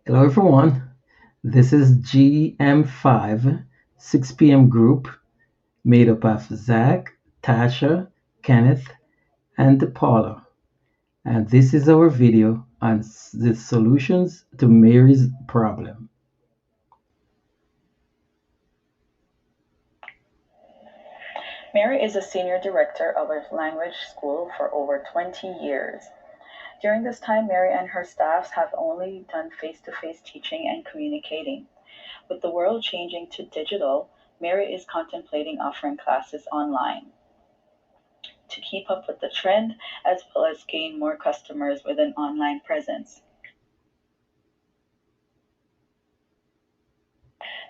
Hello everyone, this is GM5 6 p.m. group made up of Zach, Tasha, Kenneth, and Paula. And this is our video on the solutions to Mary's problem. Mary is a senior director of a language school for over 20 years. During this time, Mary and her staffs have only done face-to-face teaching and communicating. With the world changing to digital, Mary is contemplating offering classes online to keep up with the trend as well as gain more customers with an online presence.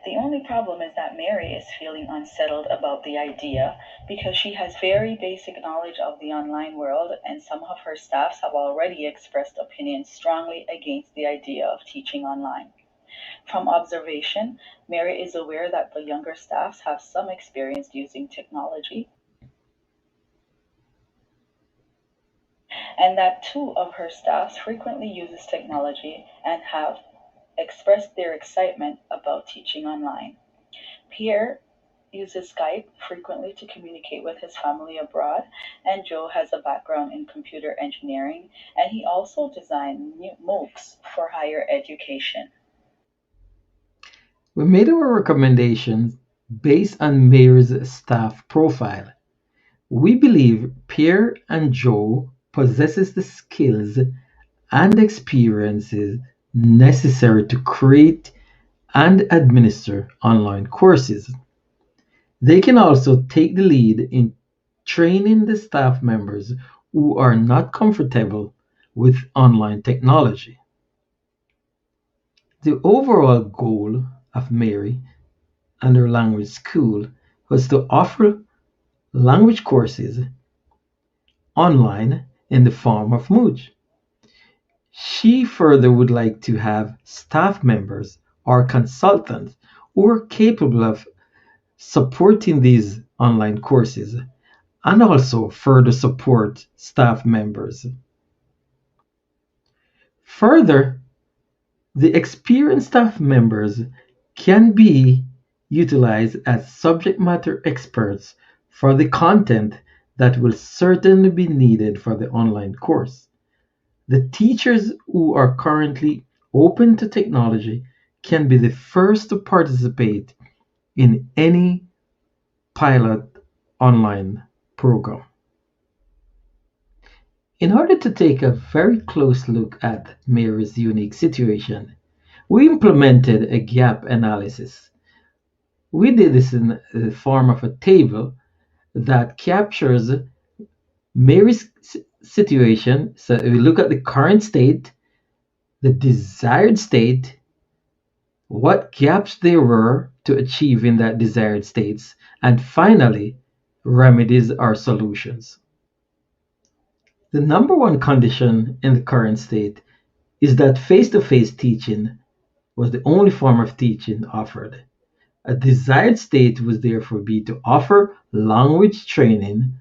The only problem is that Mary is feeling unsettled about the idea because she has very basic knowledge of the online world, and some of her staffs have already expressed opinions strongly against the idea of teaching online. From observation, Mary is aware that the younger staffs have some experience using technology, and that two of her staffs frequently uses technology and have expressed their excitement about teaching online. Pierre uses Skype frequently to communicate with his family abroad, and Joe has a background in computer engineering, and he also designed MOOCs for higher education. We made our recommendations based on Mary's staff profile. We believe Pierre and Joe possesses the skills and experiences necessary to create and administer online courses. They can also take the lead in training the staff members who are not comfortable with online technology. The overall goal of Mary and her language school was to offer language courses online in the form of MOOC. She further would like to have staff members or consultants who are capable of supporting these online courses and also further support staff members. Further, the experienced staff members can be utilized as subject matter experts for the content that will certainly be needed for the online course. The teachers who are currently open to technology can be the first to participate in any pilot online program. In order to take a very close look at Mary's unique situation, we implemented a gap analysis. We did this in the form of a table that captures Mary's situation. So we look at the current state, the desired state, what gaps there were to achieve in that desired states, and finally, remedies or solutions. The number one condition in the current state is that face-to-face teaching was the only form of teaching offered. A desired state was therefore be to offer language training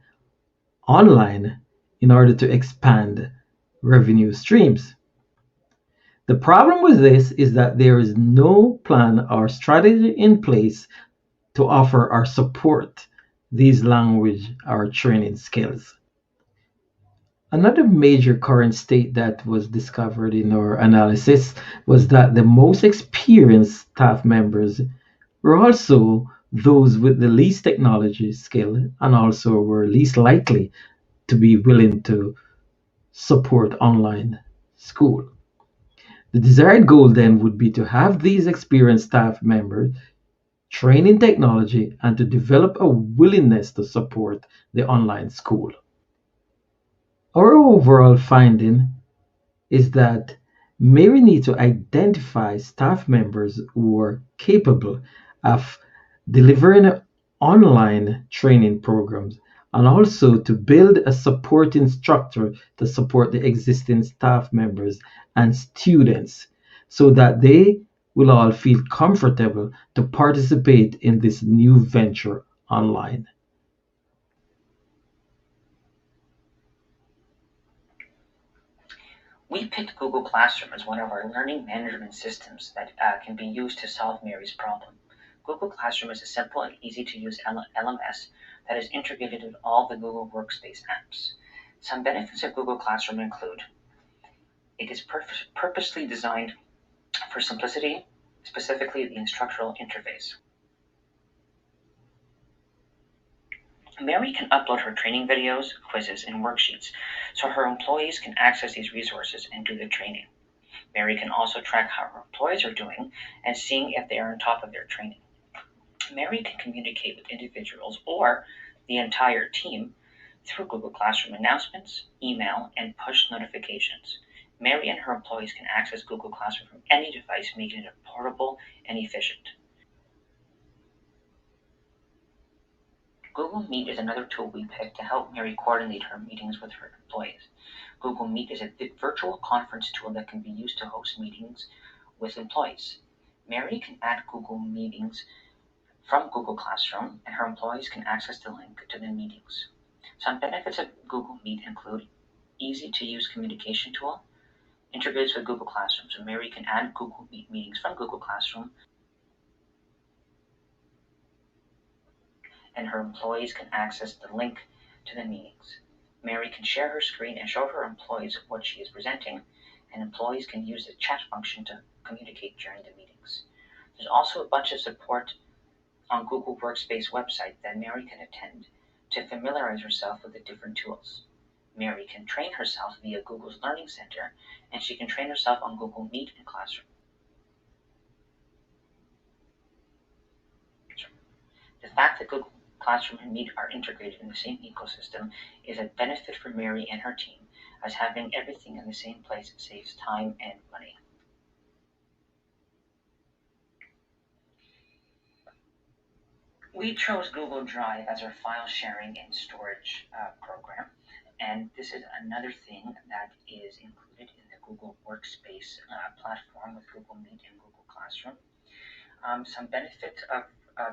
online in order to expand revenue streams. The problem with this is that there is no plan or strategy in place to offer or support these language or training skills. Another major current state that was discovered in our analysis was that the most experienced staff members were also those with the least technology skill and also were least likely to be willing to support online school. The desired goal then would be to have these experienced staff members train in technology and to develop a willingness to support the online school. Our overall finding is that Mary needs to identify staff members who are capable of delivering online training programs and also to build a supporting structure to support the existing staff members and students so that they will all feel comfortable to participate in this new venture online. We picked Google Classroom as one of our learning management systems that can be used to solve Mary's problem. Google Classroom is a simple and easy to use LMS that is integrated with all the Google Workspace apps. Some benefits of Google Classroom include it is purposely designed for simplicity, specifically the instructional interface. Mary can upload her training videos, quizzes, and worksheets so her employees can access these resources and do the training. Mary can also track how her employees are doing and seeing if they are on top of their training. Mary can communicate with individuals or the entire team through Google Classroom announcements, email, and push notifications. Mary and her employees can access Google Classroom from any device, making it portable and efficient. Google Meet is another tool we picked to help Mary coordinate her meetings with her employees. Google Meet is a virtual conference tool that can be used to host meetings with employees. Mary can add Google Meetings from Google Classroom, and her employees can access the link to the meetings. Some benefits of Google Meet include easy-to-use communication tool, integrates with Google Classroom, so Mary can add Google Meet meetings from Google Classroom, and her employees can access the link to the meetings. Mary can share her screen and show her employees what she is presenting, and employees can use the chat function to communicate during the meetings. There's also a bunch of support on Google Workspace website that Mary can attend to familiarize herself with the different tools. Mary can train herself via Google's Learning Center, and she can train herself on Google Meet and Classroom. The fact that Google Classroom and Meet are integrated in the same ecosystem is a benefit for Mary and her team, as having everything in the same place saves time and money. We chose Google Drive as our file sharing and storage program, and this is another thing that is included in the Google Workspace platform with Google Meet and Google Classroom. Some benefits of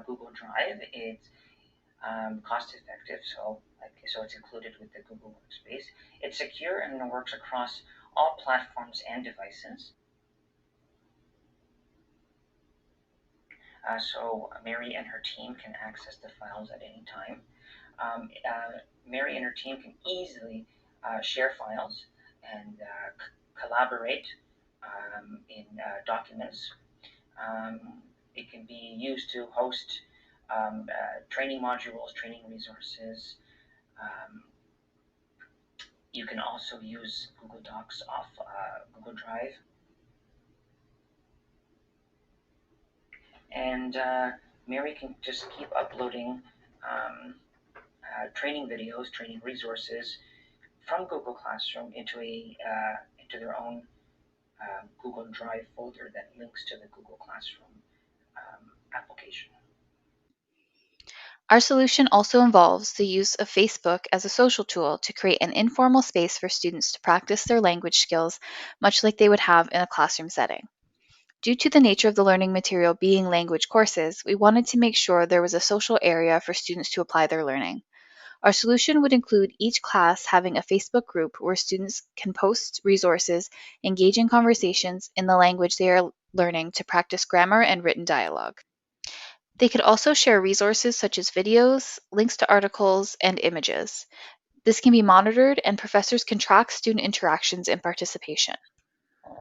Google Drive is cost effective, so it's included with the Google Workspace. It's secure and it works across all platforms and devices. So Mary and her team can access the files at any time. Mary and her team can easily share files and collaborate in documents. It can be used to host training modules, training resources. Um, you can also use Google Docs off Google Drive. And Mary can just keep uploading training videos, training resources from Google Classroom into their own Google Drive folder that links to the Google Classroom application. Our solution also involves the use of Facebook as a social tool to create an informal space for students to practice their language skills, much like they would have in a classroom setting. Due to the nature of the learning material being language courses, we wanted to make sure there was a social area for students to apply their learning. Our solution would include each class having a Facebook group where students can post resources, engage in conversations in the language they are learning to practice grammar and written dialogue. They could also share resources such as videos, links to articles, and images. This can be monitored, and professors can track student interactions and participation.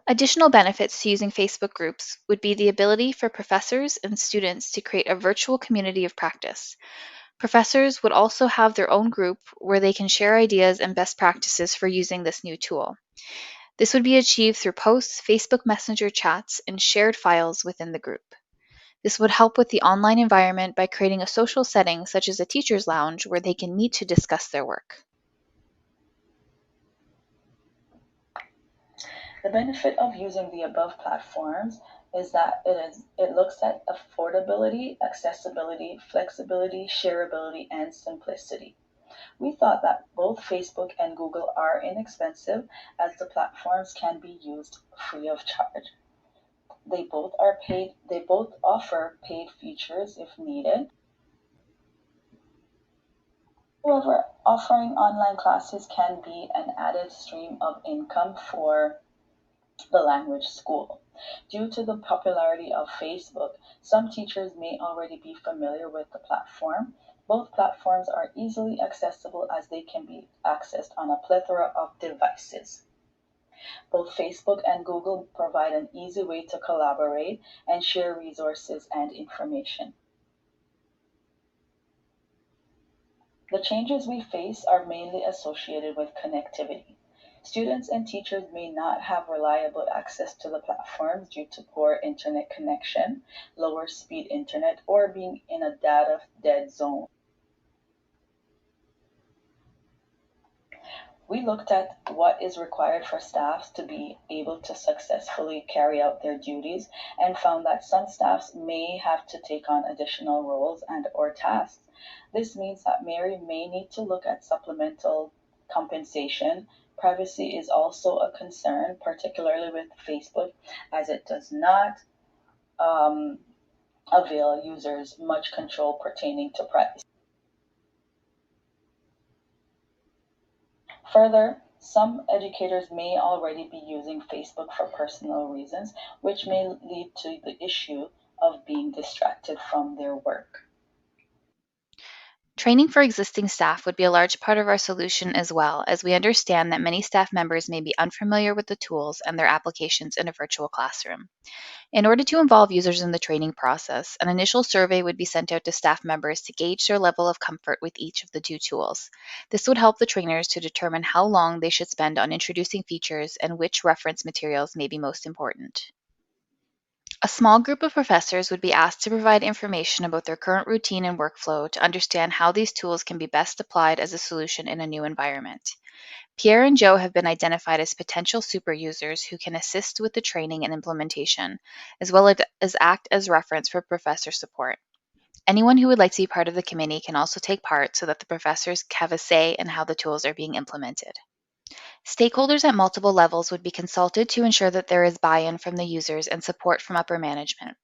Additional benefits to using Facebook groups would be the ability for professors and students to create a virtual community of practice. Professors would also have their own group where they can share ideas and best practices for using this new tool. This would be achieved through posts, Facebook Messenger chats, and shared files within the group. This would help with the online environment by creating a social setting such as a teacher's lounge where they can meet to discuss their work. The benefit of using the above platforms is that it looks at affordability, accessibility, flexibility, shareability, and simplicity. We thought that both Facebook and Google are inexpensive as the platforms can be used free of charge. They both offer paid features if needed. However, offering online classes can be an added stream of income for the language school. Due to the popularity of Facebook, some teachers may already be familiar with the platform. Both platforms are easily accessible as they can be accessed on a plethora of devices. Both Facebook and Google provide an easy way to collaborate and share resources and information. The changes we face are mainly associated with connectivity. Students and teachers may not have reliable access to the platforms due to poor internet connection, lower speed internet, or being in a data dead zone. We looked at what is required for staffs to be able to successfully carry out their duties and found that some staffs may have to take on additional roles and or tasks. This means that Mary may need to look at supplemental compensation. Privacy is also a concern, particularly with Facebook, as it does not um, avail users much control pertaining to privacy. Further, some educators may already be using Facebook for personal reasons, which may lead to the issue of being distracted from their work. Training for existing staff would be a large part of our solution as well, as we understand that many staff members may be unfamiliar with the tools and their applications in a virtual classroom. In order to involve users in the training process, an initial survey would be sent out to staff members to gauge their level of comfort with each of the two tools. This would help the trainers to determine how long they should spend on introducing features and which reference materials may be most important. A small group of professors would be asked to provide information about their current routine and workflow to understand how these tools can be best applied as a solution in a new environment. Pierre and Joe have been identified as potential super users who can assist with the training and implementation, as well as act as reference for professor support. Anyone who would like to be part of the committee can also take part so that the professors have a say in how the tools are being implemented. Stakeholders at multiple levels would be consulted to ensure that there is buy-in from the users and support from upper management.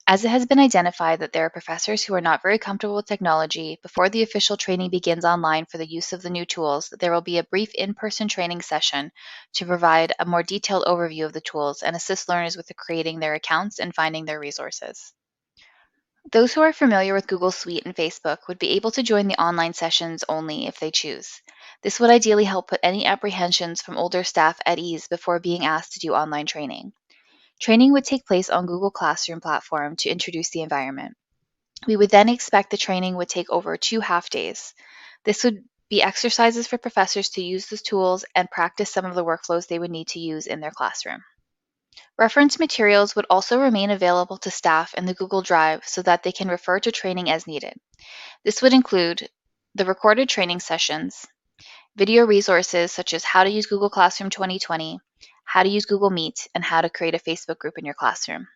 As it has been identified that there are professors who are not very comfortable with technology, before the official training begins online for the use of the new tools, there will be a brief in-person training session to provide a more detailed overview of the tools and assist learners with creating their accounts and finding their resources. Those who are familiar with Google Suite and Facebook would be able to join the online sessions only if they choose. This would ideally help put any apprehensions from older staff at ease before being asked to do online training. Training would take place on Google Classroom platform to introduce the environment. We would then expect the training would take over 2 half days. This would be exercises for professors to use the tools and practice some of the workflows they would need to use in their classroom. Reference materials would also remain available to staff in the Google Drive so that they can refer to training as needed. This would include the recorded training sessions, video resources such as how to use Google Classroom 2020, how to use Google Meet, and how to create a Facebook group in your classroom.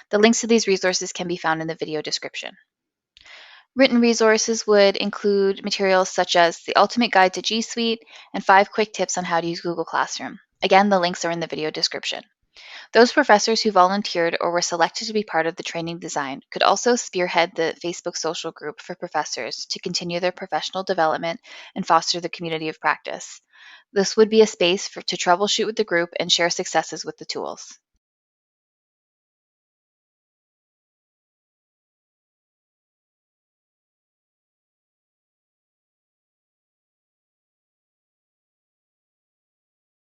The links to these resources can be found in the video description. Written resources would include materials such as the Ultimate Guide to G Suite and 5 quick tips on how to use Google Classroom. Again, the links are in the video description. Those professors who volunteered or were selected to be part of the training design could also spearhead the Facebook social group for professors to continue their professional development and foster the community of practice. This would be a space to troubleshoot with the group and share successes with the tools.